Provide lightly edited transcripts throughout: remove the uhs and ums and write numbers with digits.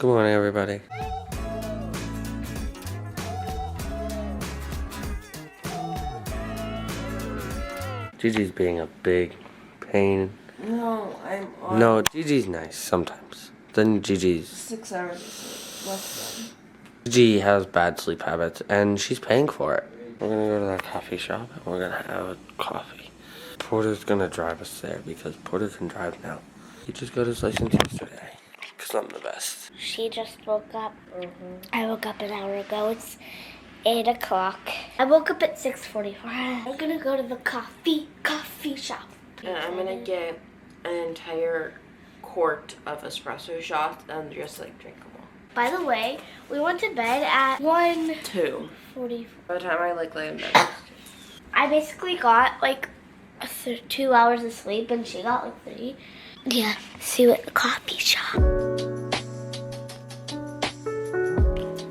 Good morning, everybody. Gigi's being a big pain. No, I'm on. No, Gigi's nice sometimes. Then Gigi's... 6 hours of sleep. Less than. Gigi has bad sleep habits, and she's paying for it. We're gonna go to that coffee shop, and we're gonna have a coffee. Porter's gonna drive us there, because Porter can drive now. He just got his license yesterday, because I'm the best. She just woke up. I woke up an hour ago. It's 8 o'clock. I woke up at 6:45. I'm gonna go to the coffee shop. And I'm gonna get an entire quart of espresso shots and just like drink them all. By the way, we went to bed at 2. 1:44. By the time I like lay in bed. I basically got like 2 hours of sleep, and she got like 3. Yeah, see you at the coffee shop.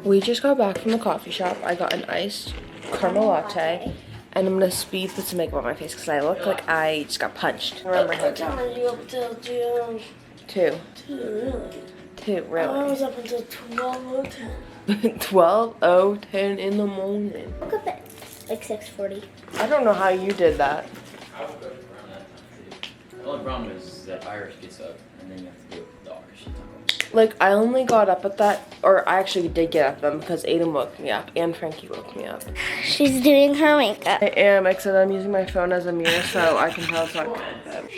We just got back from the coffee shop. I got an iced caramel latte. And I'm gonna speed put some makeup on my face because I look like I just got punched. Remember how What time were you up till 2? 2. 2, really? 2, really. I was up until 12:10. 12:10 in the morning. I woke up at like 6:40. I don't know how you did that. I woke up around that time too. The only problem is that Irish gets up and then you have to do it with the Irish. Like, I only got up at that, or I actually did get up at them because Aiden woke me up and Frankie woke me up. She's doing her makeup. I am, except I'm using my phone as a mirror so I can tell it's not good.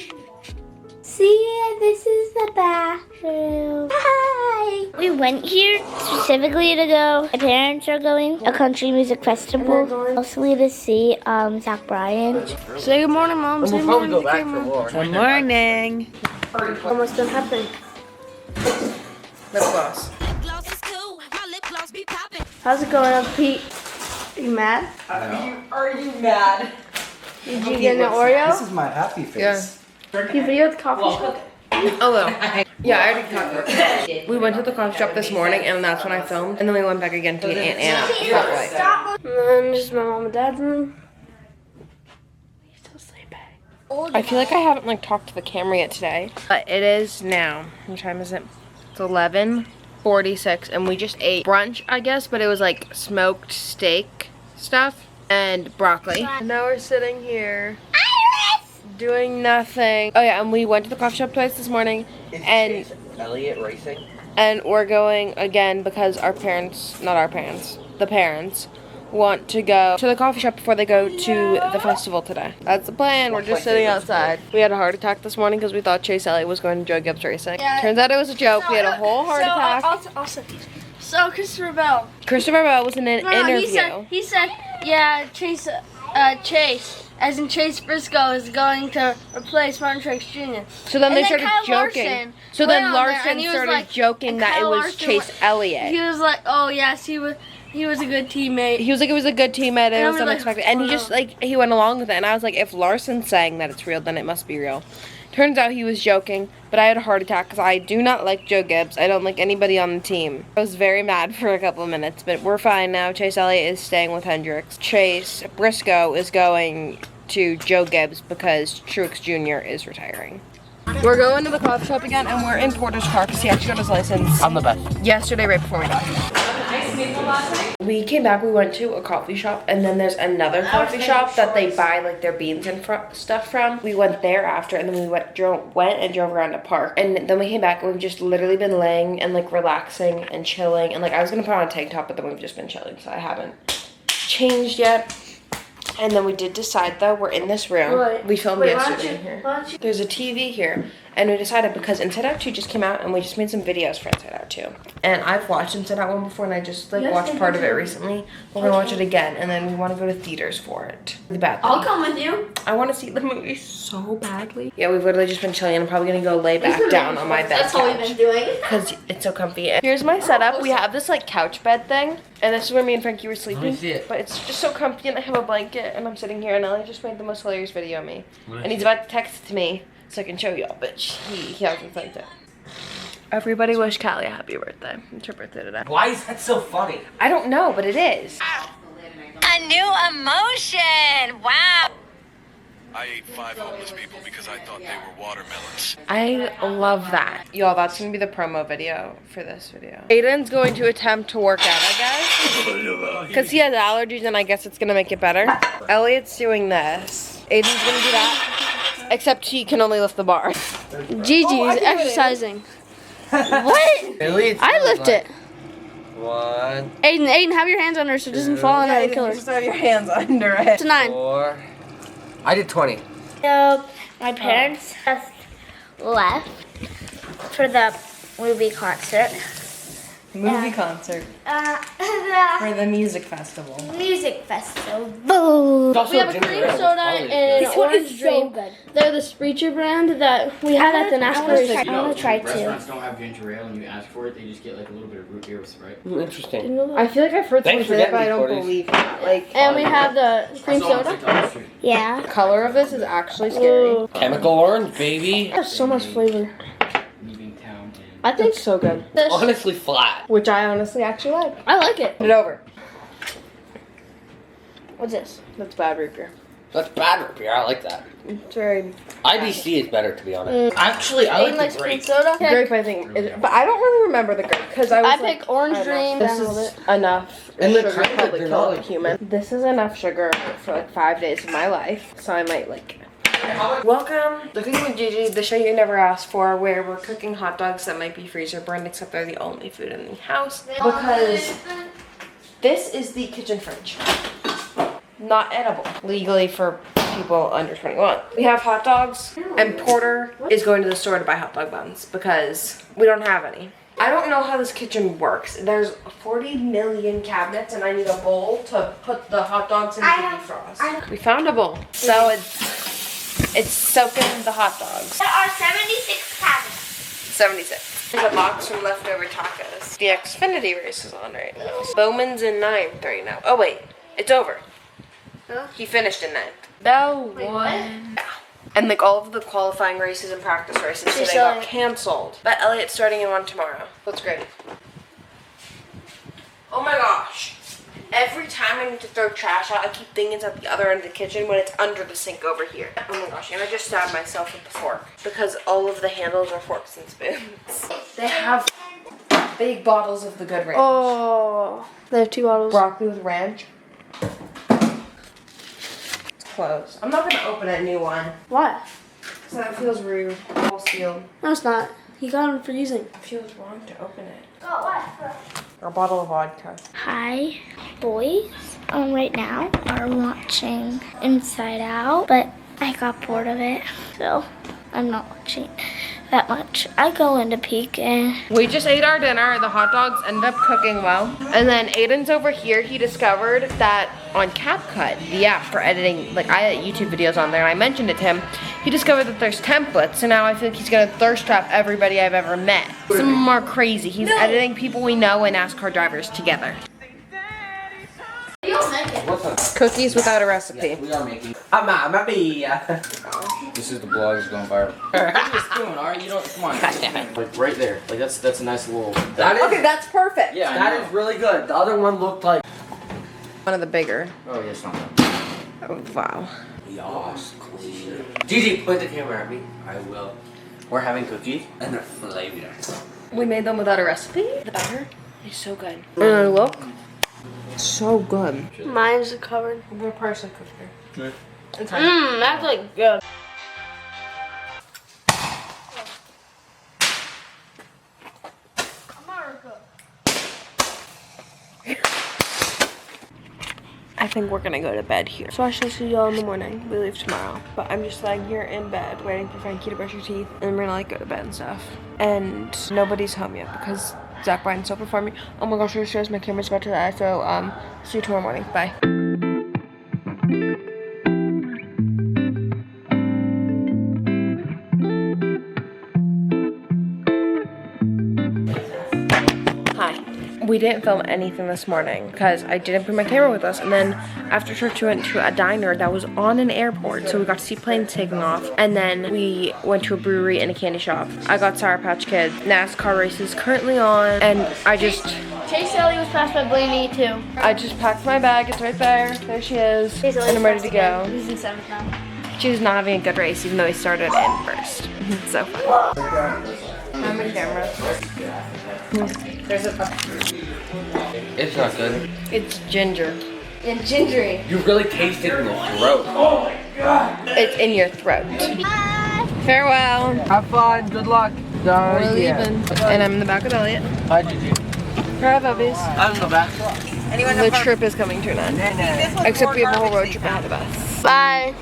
See, this is the bathroom. Hi! We went here specifically to go. My parents are going a country music festival. Mostly to see Zach Bryan. Say good morning, Mom. We'll probably go back for more. Good morning. Almost done happening. Lip gloss. How's it going up, Pete? Are you mad? Are you mad? Did you get an Oreo? This is my happy face. You video at the coffee shop? Hello. Yeah, I already talked about it. We went to the coffee shop this morning, and that's when I filmed. And then we went back again to get Aunt Anna. And then just my mom and dad's room. We still sleeping. I feel like I haven't like talked to the camera yet today, but it is now. What time is it? It's 11:46, and we just ate brunch, I guess, but it was like smoked steak stuff and broccoli. And now we're sitting here doing nothing. Oh yeah, and we went to the coffee shop twice this morning, and Elliot racing. And we're going again because our parents, not our parents, the parents want to go to the coffee shop before they go to the festival today. That's the plan. We're just sitting outside. We had a heart attack this morning because we thought Chase Elliott was going to Joe Gibbs racing. Yeah. Turns out it was a joke. We had a whole heart attack. So Christopher Bell. Christopher Bell was in an interview. He said, yeah, Chase, as in Chase Briscoe, is going to replace Martin Truex Jr. So then they And started Kyle joking. Larson So then went on there, Larson and he was started like- joking and that it Kyle was Larson Chase He Elliott. was like, oh yes, he was a good teammate. He was like, it was a good teammate, it And was I'm like, unexpected. And he just, like, he went along with it. And I was like, if Larson's saying that it's real, then it must be real. Turns out he was joking, but I had a heart attack because I do not like Joe Gibbs. I don't like anybody on the team. I was very mad for a couple of minutes, but we're fine now. Chase Elliott is staying with Hendricks. Chase Briscoe is going to Joe Gibbs because Truex Jr. is retiring. We're going to the coffee shop again, and we're in Porter's car because he actually got his license. I'm the best. Yesterday, right before we got here. We came back, we went to a coffee shop, and then there's another coffee shop that they buy like their beans and stuff from. We went there after, and then we went and drove around the park. And then we came back, and we've just literally been laying and like relaxing and chilling. And like I was gonna put on a tank top, but then we've just been chilling, so I haven't changed yet. And then we did decide though, we're in this room. We filmed yesterday here. There's a TV here. And we decided because Inside Out 2 just came out and we just made some videos for Inside Out 2. And I've watched Inside Out 1 before and I just like watched part of it recently. We're gonna watch it again and then we wanna go to theaters for it. The bad thing. I'll come with you. I wanna see the movie so badly. Yeah, we've literally just been chilling and I'm probably gonna go lay back down on my bed That's all we've been doing. because it's so comfy. Here's my setup. We have this like couch bed thing. And this is where me and Frankie were sleeping. Let me see it. But it's just so comfy and I have a blanket and I'm sitting here and Ellie just made the most hilarious video of me. And he's about to text it to me so I can show y'all, but he hasn't sent it. Everybody wish Callie a happy birthday. It's her birthday today. Why is that so funny? I don't know, but it is. A new emotion. Wow. I ate 5 homeless people because I thought they were watermelons. I love that. Y'all, that's gonna be the promo video for this video. Aiden's going to attempt to work out, I guess. Because he has allergies and I guess it's gonna make it better. Elliot's doing this. Aiden's gonna do that. Except he can only lift the bar. Gigi is exercising. What? Elliot's I lift it. 1, Aiden, have your hands under her so it doesn't fall and it'll kill her. Just have your hands under it. It's a 9. 4. I did 20. So my parents just left for the movie concert. Movie concert The for the music festival. music festival. We have a cream soda and an This one orange is so drink. good. They're the Spreacher brand that we had at the NASCAR race. I want to try too. Restaurants don't have ginger ale, and you ask for it, they just get like a little bit of root beer with Sprite. Interesting. I feel like I've heard Thanks something for but I getting don't me, Forties. believe that. Like, And we have the cream soda. Yeah. the color of this is actually scary. Chemical orange, baby. There's so much flavor. Leaving town and I think It's so good. this. Honestly flat. Which I honestly actually like. I like it. Put it over. What's this? That's bad root beer. That's bad root beer. I like that. It's very IBC is better, to be honest. Actually, I Aiden like likes the cream grape. soda. grape, I think. But I don't really remember the grape because I was I like, pick orange I don't know, dream. This and all is that. enough And the sugar to chocolate, probably they're kill not a like- human. This is enough sugar for like 5 days of my life, so I might like it. Welcome to Cooking with Gigi, the show you never asked for, where we're cooking hot dogs that might be freezer burned, except they're the only food in the house. Because this is the kitchen fridge. Not edible. Legally for people under 21. We have hot dogs, and Porter is going to the store to buy hot dog buns because we don't have any. I don't know how this kitchen works. There's 40 million cabinets and I need a bowl to put the hot dogs in to defrost. We found a bowl. So it's soaking the hot dogs. There are 76 cabinets. 76. There's a box from leftover tacos. The Xfinity race is on right now. Bowman's in 9th right now. Oh wait, it's over. He finished in 9th. No. Yeah. And like all of the qualifying races and practice races today So- got canceled. But Elliot's starting in one tomorrow. That's great. Oh my gosh. Every time I need to throw trash out, I keep thinking it's at the other end of the kitchen when it's under the sink over here. Oh my gosh, and I just stabbed myself with the fork because all of the handles are forks and spoons. They have big bottles of the good ranch. Oh, they have 2 bottles. Broccoli with ranch. It's closed. I'm not gonna open a new one. Why? So that feels rude. All sealed. No, it's not. He got them for using. It feels wrong to open it. Oh, what? Or a bottle of vodka. Hi, boys. Right now are watching Inside Out, but I got bored of it, so I'm not watching that much. I go into peek and We just ate our dinner. The hot dogs ended up cooking well. And then Aiden's over here. He discovered that on CapCut, the app for editing, like I edit YouTube videos on there, and I mentioned it to him. He discovered that there's templates, so now I think he's gonna thirst trap everybody I've ever met. Some of them are crazy. He's editing people we know and NASCAR drivers together. What's up? Cookies without a recipe. we are making. Mamma This is the blog is going viral. Give me a spoon, alright? You don't. Come on. Like right there. Like that's a nice little. That is, Okay, that's perfect. Yeah. I that know. is really good. The other one looked like. One of the bigger. Oh yeah, it's not bad. Oh, wow. Yas, clean. Gigi, point the camera at me. I will. We're having cookies, and they're flavorless. We made them without a recipe. The batter is so good. And look. So good. Mine's covered. We're partially cooked here. That's like good. I think we're gonna go to bed here. So I shall see y'all in the morning. We leave tomorrow. But I'm just laying here in bed waiting for Frankie to brush her teeth. And we're gonna like go to bed and stuff. And nobody's home yet because Zach Bryan's still performing. Oh my gosh, I just realized my camera's about to die. So see you tomorrow morning. Bye. We didn't film anything this morning because I didn't bring my camera with us, and then after church we went to a diner that was on an airport, so we got to see planes taking off, and then we went to a brewery and a candy shop. I got Sour Patch Kids. NASCAR race is currently on, and Chase Ellie was passed by Blaney too. I just packed my bag. It's right there. There she is, and I'm ready to go. He's in 7th now. Gigi's not having a good race even though he started in first. It's so fun. I'm a camera. There's a It's not good. It's ginger. And gingery. You really taste it in your throat. Oh my god. It's in your throat. Farewell. Have fun. Good luck. We're leaving. And I'm in the back with Elliot. Hi, Gigi. Hi, puppies. I'm in the back. The trip is coming to an end. Except we have a whole road trip ahead of us. Bye.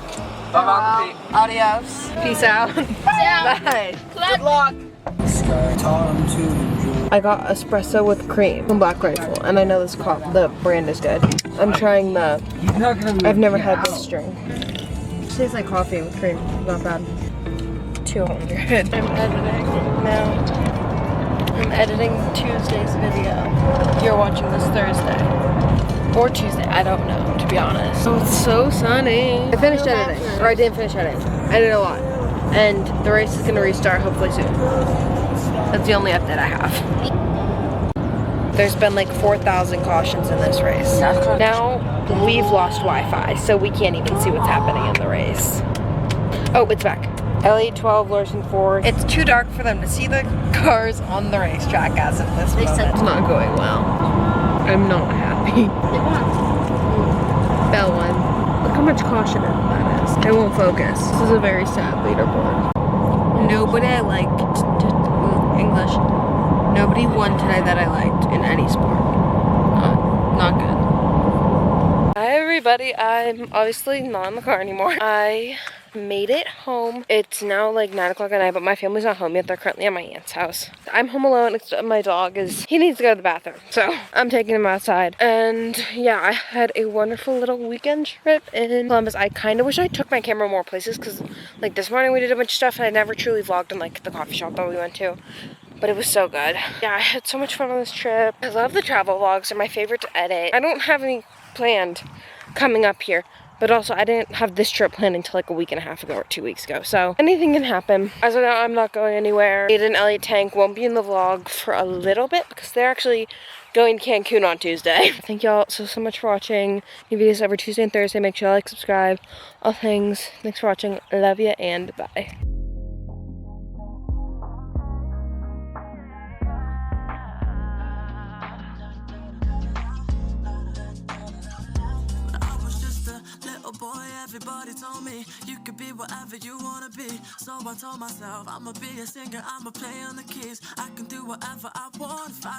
Bye-bye. Adios. Peace out. Bye. Good luck. I got espresso with cream from Black Rifle, and I know the brand is good. I'm trying I've never had this drink. It tastes like coffee with cream. Not bad. 200. I'm editing now. I'm editing Tuesday's video. You're watching this Thursday. Or Tuesday, I don't know, to be honest. Oh, it's so sunny. I finished editing, or I didn't finish editing. I did a lot. And the race is gonna restart hopefully soon. That's the only update I have. There's been like 4,000 cautions in this race. Now we've lost Wi-Fi, so we can't even see what's happening in the race. Oh, it's back. Elliot 12, Larson 4. It's too dark for them to see the cars on the racetrack as of this moment. It's not going well. I'm not happy. Bell won. Look how much caution that is. I won't focus. This is a very sad leaderboard. Nobody I liked, English, nobody won today that I liked in any sport. Not good. Hi everybody, I'm obviously not in the car anymore. I made it home. It's now like 9 o'clock at night, but my family's not home yet. They're currently at my aunt's house. I'm home alone. My dog he needs to go to the bathroom, so I'm taking him outside. And yeah, I had a wonderful little weekend trip in Columbus. I kind of wish I took my camera more places because like this morning we did a bunch of stuff and I never truly vlogged in like the coffee shop that we went to. But it was so good. Yeah, I had so much fun on this trip. I love the travel vlogs. They're my favorite to edit. I don't have any planned coming up here. But also, I didn't have this trip planned until like a week and a half ago or 2 weeks ago. So anything can happen. As of now, I'm not going anywhere. Aiden and Elliot Tank won't be in the vlog for a little bit because they're actually going to Cancun on Tuesday. Thank y'all so much for watching. New videos every Tuesday and Thursday. Make sure you like, subscribe, all things. Thanks for watching. Love you and bye. Boy, everybody told me you could be whatever you wanna be. So I told myself I'ma be a singer, I'ma play on the keys. I can do whatever I want if I